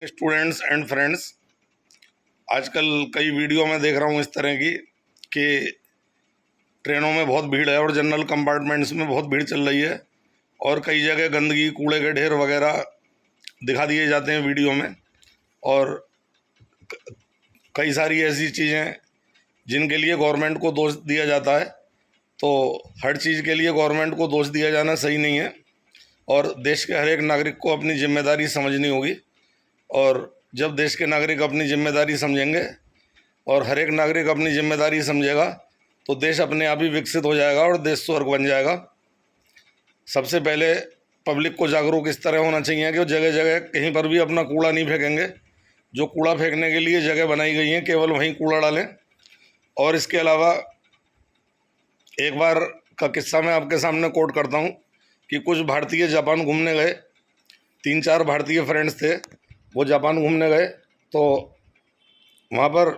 Students and friends, आजकल कई video में देख रहा हूँ इस तरह की कि ट्रेनों में बहुत भीड़ है और जनरल कंपार्टमेंट्स में बहुत भीड़ चल रही है और कई जगह गंदगी, कूड़े के ढेर वगैरह दिखा दिए जाते हैं वीडियो में। और कई सारी ऐसी चीज़ें जिनके लिए गवर्नमेंट को दोष दिया जाता है, तो हर चीज़ के लिए गवर्नमेंट को दोष दिया जाना सही नहीं है और देश के हर एक नागरिक को अपनी जिम्मेदारी समझनी होगी। और जब देश के नागरिक अपनी जिम्मेदारी समझेंगे और हर एक नागरिक अपनी जिम्मेदारी समझेगा तो देश अपने आप ही विकसित हो जाएगा और देश स्वर्ग बन जाएगा। सबसे पहले पब्लिक को जागरूक इस तरह होना चाहिए कि वो जगह जगह कहीं पर भी अपना कूड़ा नहीं फेंकेंगे। जो कूड़ा फेंकने के लिए जगह बनाई गई है केवल वहीं कूड़ा डालें। और इसके अलावा एक बार का किस्सा मैं आपके सामने कोट करता हूँ कि कुछ भारतीय जापान घूमने गए। 3-4 भारतीय फ्रेंड्स थे, वो जापान घूमने गए तो वहाँ पर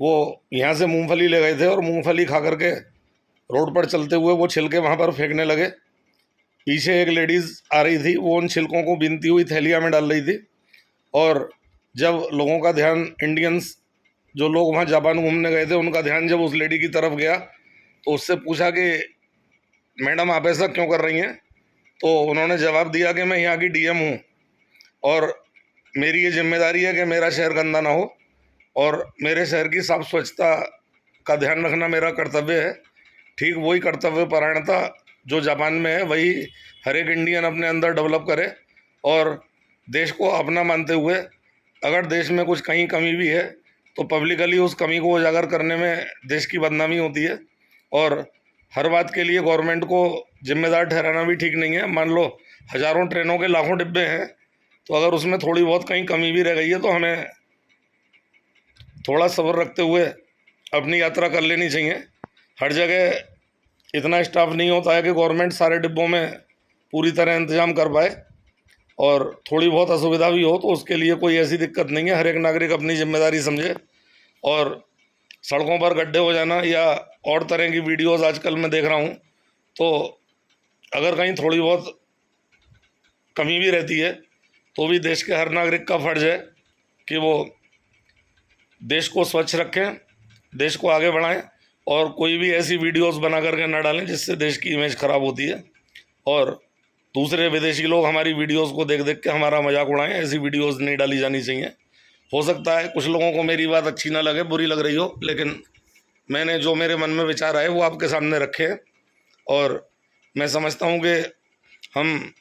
वो यहाँ से मूंगफली ले गए थे और मूंगफली खा करके रोड पर चलते हुए वो छिलके वहाँ पर फेंकने लगे। पीछे एक लेडीज़ आ रही थी, वो उन छिलकों को बीनती हुई थैलिया में डाल रही थी। और जब लोगों का ध्यान, इंडियंस जो लोग वहाँ जापान घूमने गए थे, उनका ध्यान जब उस लेडी की तरफ गया तो उससे पूछा कि मैडम आप ऐसा क्यों कर रही हैं। तो उन्होंने जवाब दिया कि मैं यहाँ की डीएम हूँ और मेरी ये जिम्मेदारी है कि मेरा शहर गंदा ना हो और मेरे शहर की साफ स्वच्छता का ध्यान रखना मेरा कर्तव्य है। ठीक वही कर्तव्य परायणता जो जापान में है वही हर एक इंडियन अपने अंदर डेवलप करे और देश को अपना मानते हुए अगर देश में कुछ कहीं कमी भी है तो पब्लिकली उस कमी को उजागर करने में देश की बदनामी होती है। और हर बात के लिए गवर्नमेंट को जिम्मेदार ठहराना भी ठीक नहीं है। मान लो हज़ारों ट्रेनों के लाखों डिब्बे हैं, तो अगर उसमें थोड़ी बहुत कहीं कमी भी रह गई है तो हमें थोड़ा सब्र रखते हुए अपनी यात्रा कर लेनी चाहिए। हर जगह इतना स्टाफ नहीं होता है कि गवर्नमेंट सारे डिब्बों में पूरी तरह इंतज़ाम कर पाए और थोड़ी बहुत असुविधा भी हो तो उसके लिए कोई ऐसी दिक्कत नहीं है। हर एक नागरिक अपनी जिम्मेदारी समझे। और सड़कों पर गड्ढे हो जाना या और तरह की वीडियोज़ आजकल मैं देख रहा हूँ, तो अगर कहीं थोड़ी बहुत कमी भी रहती है तो भी देश के हर नागरिक का फ़र्ज़ है कि वो देश को स्वच्छ रखें, देश को आगे बढ़ाएं और कोई भी ऐसी वीडियोस बना करके ना डालें जिससे देश की इमेज ख़राब होती है और दूसरे विदेशी लोग हमारी वीडियोस को देख देख के हमारा मजाक उड़ाएं। ऐसी वीडियोस नहीं डाली जानी चाहिए। हो सकता है कुछ लोगों को मेरी बात अच्छी ना लगे, बुरी लग रही हो, लेकिन मैंने जो मेरे मन में विचार आए वो आपके सामने रखे हैं। और मैं समझता हूँ कि हम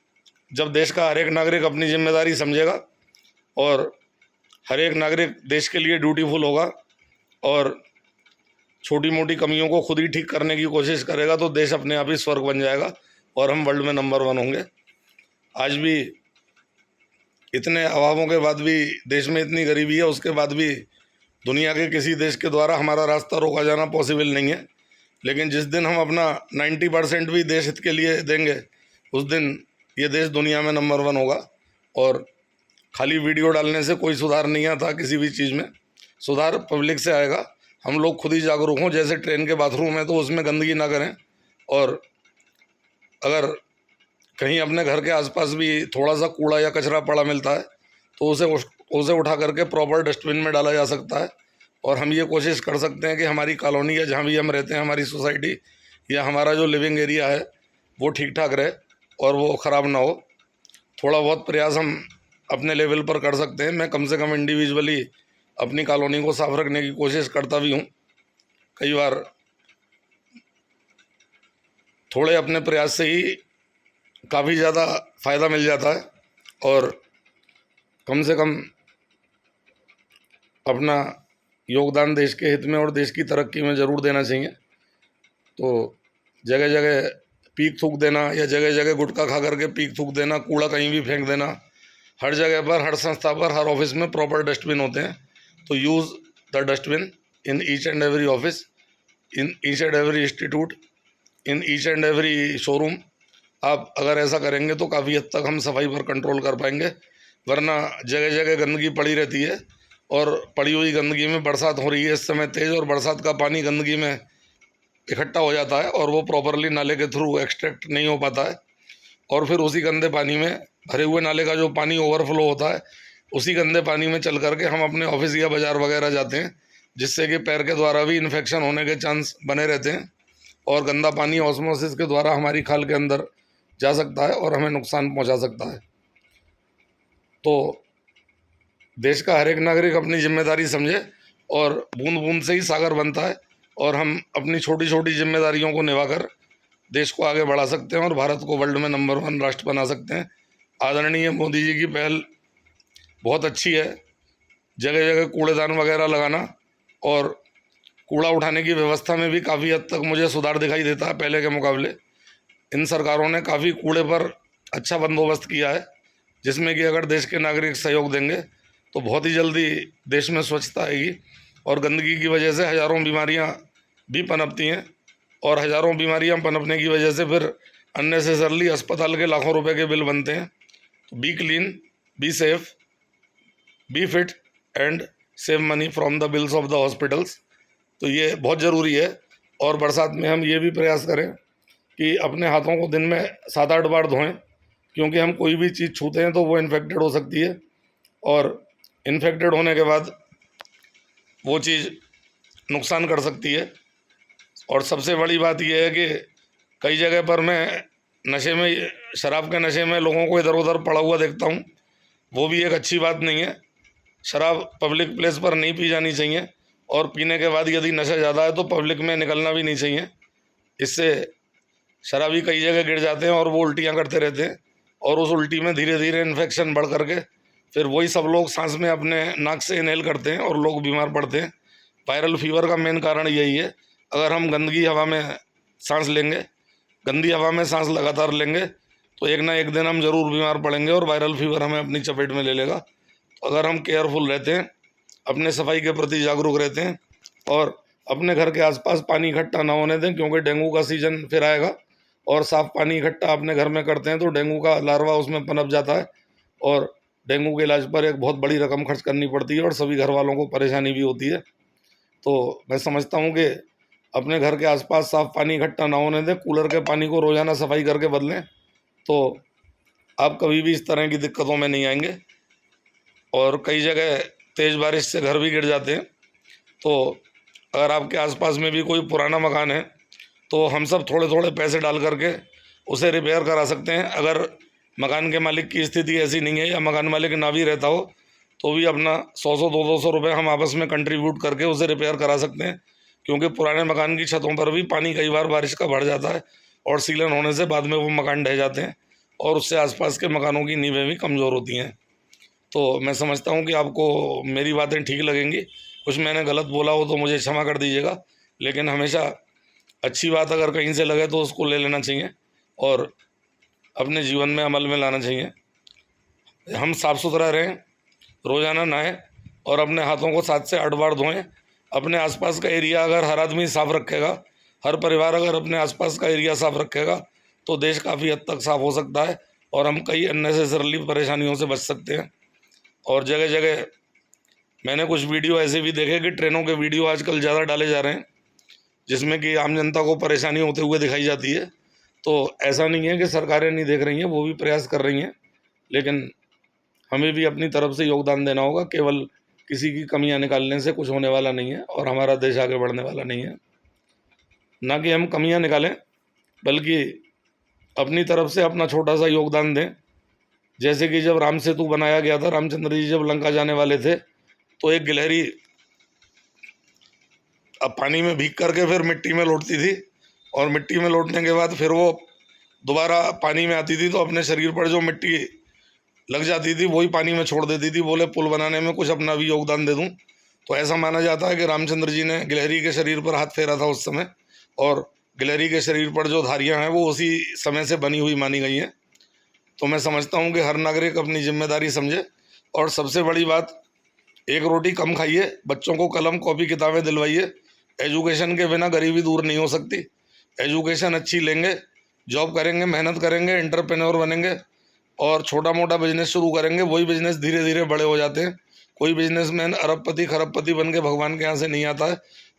जब देश का हर एक नागरिक अपनी जिम्मेदारी समझेगा और हर एक नागरिक देश के लिए ड्यूटीफुल होगा और छोटी मोटी कमियों को खुद ही ठीक करने की कोशिश करेगा तो देश अपने आप ही स्वर्ग बन जाएगा और हम वर्ल्ड में नंबर 1 होंगे। आज भी इतने अभावों के बाद भी देश में इतनी गरीबी है, उसके बाद भी दुनिया के किसी देश के द्वारा हमारा रास्ता रोका जाना पॉसिबल नहीं है। लेकिन जिस दिन हम अपना 90% भी देश हित के लिए देंगे उस दिन ये देश दुनिया में नंबर 1 होगा। और खाली वीडियो डालने से कोई सुधार नहीं आता किसी भी चीज़ में, सुधार पब्लिक से आएगा। हम लोग खुद ही जागरूक हों। जैसे ट्रेन के बाथरूम है तो उसमें गंदगी ना करें और अगर कहीं अपने घर के आसपास भी थोड़ा सा कूड़ा या कचरा पड़ा मिलता है तो उसे उठा करके प्रॉपर डस्टबिन में डाला जा सकता है। और हम ये कोशिश कर सकते हैं कि हमारी कॉलोनी या जहाँ भी हम रहते हैं, हमारी सोसाइटी या हमारा जो लिविंग एरिया है वो ठीक ठाक रहे और वो ख़राब ना हो। थोड़ा बहुत प्रयास हम अपने लेवल पर कर सकते हैं। मैं कम से कम इंडिविजुअली अपनी कॉलोनी को साफ रखने की कोशिश करता भी हूँ। कई बार थोड़े अपने प्रयास से ही काफ़ी ज़्यादा फ़ायदा मिल जाता है और कम से कम अपना योगदान देश के हित में और देश की तरक्की में ज़रूर देना चाहिए। तो जगह जगह पीक थूक देना या जगह जगह गुटखा खा करके पीक थूक देना, कूड़ा कहीं भी फेंक देना, हर जगह पर, हर संस्था पर, हर ऑफिस में प्रॉपर डस्टबिन होते हैं। तो use the dustbin in each and every office, in each and every institute, in each and every showroom. आप अगर ऐसा करेंगे तो काफ़ी हद तक हम सफाई पर कंट्रोल कर पाएंगे। वरना जगह जगह गंदगी पड़ी रहती है और पड़ी हुई गंदगी में बरसात हो रही है इस समय तेज़, और बरसात का पानी गंदगी में इकट्ठा हो जाता है और वो प्रॉपरली नाले के थ्रू एक्सट्रैक्ट नहीं हो पाता है और फिर उसी गंदे पानी में भरे हुए नाले का जो पानी ओवरफ्लो होता है उसी गंदे पानी में चल करके हम अपने ऑफिस या बाज़ार वगैरह जाते हैं, जिससे कि पैर के द्वारा भी इन्फेक्शन होने के चांस बने रहते हैं और गंदा पानी ऑस्मोसिस के द्वारा हमारी खाल के अंदर जा सकता है और हमें नुकसान पहुंचा सकता है। तो देश का हर एक नागरिक अपनी जिम्मेदारी समझे और बूंद बूंद से ही सागर बनता है, और हम अपनी छोटी छोटी जिम्मेदारियों को निभाकर देश को आगे बढ़ा सकते हैं और भारत को वर्ल्ड में नंबर 1 राष्ट्र बना सकते हैं। आदरणीय मोदी जी की पहल बहुत अच्छी है, जगह जगह कूड़ेदान वगैरह लगाना, और कूड़ा उठाने की व्यवस्था में भी काफ़ी हद तक मुझे सुधार दिखाई देता है पहले के मुकाबले। इन सरकारों ने काफ़ी कूड़े पर अच्छा बंदोबस्त किया है, जिसमें कि अगर देश के नागरिक सहयोग देंगे तो बहुत ही जल्दी देश में स्वच्छता आएगी, और गंदगी की वजह से हज़ारों बीमारियां भी पनपती हैं, और हज़ारों बीमारियां पनपने की वजह से फिर अननेसेसरली अस्पताल के लाखों रुपए के बिल बनते हैं। तो be clean, be safe, be fit and save money from the bills of the hospitals. तो ये बहुत ज़रूरी है। और बरसात में हम ये भी प्रयास करें कि अपने हाथों को दिन में 7-8 बार धोएं, क्योंकि हम कोई भी चीज़ छूते हैं तो वो इन्फेक्टेड हो सकती है, और इन्फेक्टेड होने के बाद वो चीज़ नुकसान कर सकती है। और सबसे बड़ी बात यह है कि कई जगह पर मैं नशे में, शराब के नशे में लोगों को इधर उधर पड़ा हुआ देखता हूँ। वो भी एक अच्छी बात नहीं है। शराब पब्लिक प्लेस पर नहीं पी जानी चाहिए, और पीने के बाद यदि नशा ज़्यादा है तो पब्लिक में निकलना भी नहीं चाहिए। इससे शराबी कई जगह गिर जाते हैं और वो उल्टियाँ करते रहते हैं, और उस उल्टी में धीरे धीरे इन्फेक्शन बढ़ करके फिर वही सब लोग सांस में अपने नाक से इनहेल करते हैं और लोग बीमार पड़ते हैं। वायरल फीवर का मेन कारण यही है। अगर हम गंदगी हवा में सांस लेंगे, गंदी हवा में सांस लगातार लेंगे, तो एक ना एक दिन हम ज़रूर बीमार पड़ेंगे और वायरल फीवर हमें अपनी चपेट में ले लेगा। तो अगर हम केयरफुल रहते हैं, अपने सफाई के प्रति जागरूक रहते हैं, और अपने घर के आसपास पानी इकट्ठा ना होने दें, क्योंकि डेंगू का सीजन फिर आएगा, और साफ़ पानी इकट्ठा अपने घर में करते हैं तो डेंगू का लार्वा उसमें पनप जाता है, और डेंगू के इलाज पर एक बहुत बड़ी रकम खर्च करनी पड़ती है और सभी घर वालों को परेशानी भी होती है। तो मैं समझता हूँ कि अपने घर के आसपास साफ़ पानी इकट्ठा ना होने दें, कूलर के पानी को रोज़ाना सफाई करके बदलें, तो आप कभी भी इस तरह की दिक्कतों में नहीं आएंगे। और कई जगह तेज़ बारिश से घर भी गिर जाते हैं, तो अगर आपके आसपास में भी कोई पुराना मकान है तो हम सब थोड़े थोड़े पैसे डाल करके उसे रिपेयर करा सकते हैं। अगर मकान के मालिक की स्थिति ऐसी नहीं है या मकान मालिक ना भी रहता हो, तो भी अपना 100-100 200 रुपये हम आपस में कंट्रीब्यूट करके उसे रिपेयर करा सकते हैं, क्योंकि पुराने मकान की छतों पर भी पानी कई बार बारिश का भर जाता है, और सीलन होने से बाद में वो मकान ढह जाते हैं, और उससे आसपास के मकानों की नींवें भी कमज़ोर होती हैं। तो मैं समझता हूँ कि आपको मेरी बातें ठीक लगेंगी। कुछ मैंने गलत बोला हो तो मुझे क्षमा कर दीजिएगा, लेकिन हमेशा अच्छी बात अगर कहीं से लगे तो उसको ले लेना चाहिए और अपने जीवन में अमल में लाना चाहिए। हम साफ़ सुथरा रहें, रोज़ाना नहाएं और अपने हाथों को 7 से 8 बार धोएं। अपने आसपास का एरिया अगर हर आदमी साफ़ रखेगा, हर परिवार अगर अपने आसपास का एरिया साफ़ रखेगा, तो देश काफ़ी हद तक साफ़ हो सकता है और हम कई अननेसेसरली परेशानियों से बच सकते हैं। और जगह जगह मैंने कुछ वीडियो ऐसे भी देखे कि ट्रेनों के वीडियो आजकल ज़्यादा डाले जा रहे हैं, जिसमें कि आम जनता को परेशानी होते हुए दिखाई जाती है। तो ऐसा नहीं है कि सरकारें नहीं देख रही हैं, वो भी प्रयास कर रही हैं, लेकिन हमें भी अपनी तरफ से योगदान देना होगा। केवल किसी की कमियां निकालने से कुछ होने वाला नहीं है और हमारा देश आगे बढ़ने वाला नहीं है। ना कि हम कमियां निकालें, बल्कि अपनी तरफ से अपना छोटा सा योगदान दें। जैसे कि जब राम सेतु बनाया गया था, रामचंद्र जी जब लंका जाने वाले थे, तो एक गिलहरी अब पानी में भीग करके फिर मिट्टी में लौटती थी, और मिट्टी में लौटने के बाद फिर वो दोबारा पानी में आती थी, तो अपने शरीर पर जो मिट्टी लग जाती थी वही पानी में छोड़ देती थी। बोले पुल बनाने में कुछ अपना भी योगदान दे दूं। तो ऐसा माना जाता है कि रामचंद्र जी ने गिलहरी के शरीर पर हाथ फेरा था उस समय, और गिलहरी के शरीर पर जो धारियाँ हैं वो उसी समय से बनी हुई मानी गई हैं। तो मैं समझता हूँ कि हर नागरिक अपनी जिम्मेदारी समझे, और सबसे बड़ी बात, एक रोटी कम खाइए, बच्चों को कलम कॉपी किताबें दिलवाइए। एजुकेशन के बिना गरीबी दूर नहीं हो सकती। एजुकेशन अच्छी लेंगे, जॉब करेंगे, मेहनत करेंगे, एंटरप्रेन्योर बनेंगे और छोटा मोटा बिजनेस शुरू करेंगे। वही बिजनेस धीरे धीरे बड़े हो जाते हैं। कोई बिजनेसमैन अरबपति खरबपति बन के भगवान के यहाँ से नहीं आता है।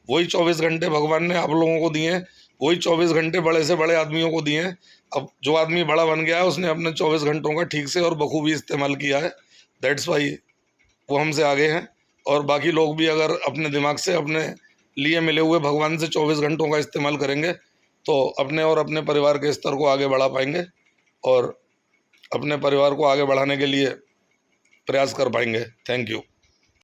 वही 24 घंटे भगवान ने आप लोगों को दिए हैं, वही 24 घंटे बड़े से बड़े आदमियों को दिए हैं। अब जो आदमी बड़ा बन गया है उसने अपने 24 घंटों का ठीक से और बखूबी इस्तेमाल किया है। दैट्स वाई वो हमसे आगे हैं। और बाकी लोग भी अगर अपने दिमाग से अपने लिए मिले हुए भगवान से 24 घंटों का इस्तेमाल करेंगे तो अपने और अपने परिवार के स्तर को आगे बढ़ा पाएंगे और अपने परिवार को आगे बढ़ाने के लिए प्रयास कर पाएंगे। Thank you.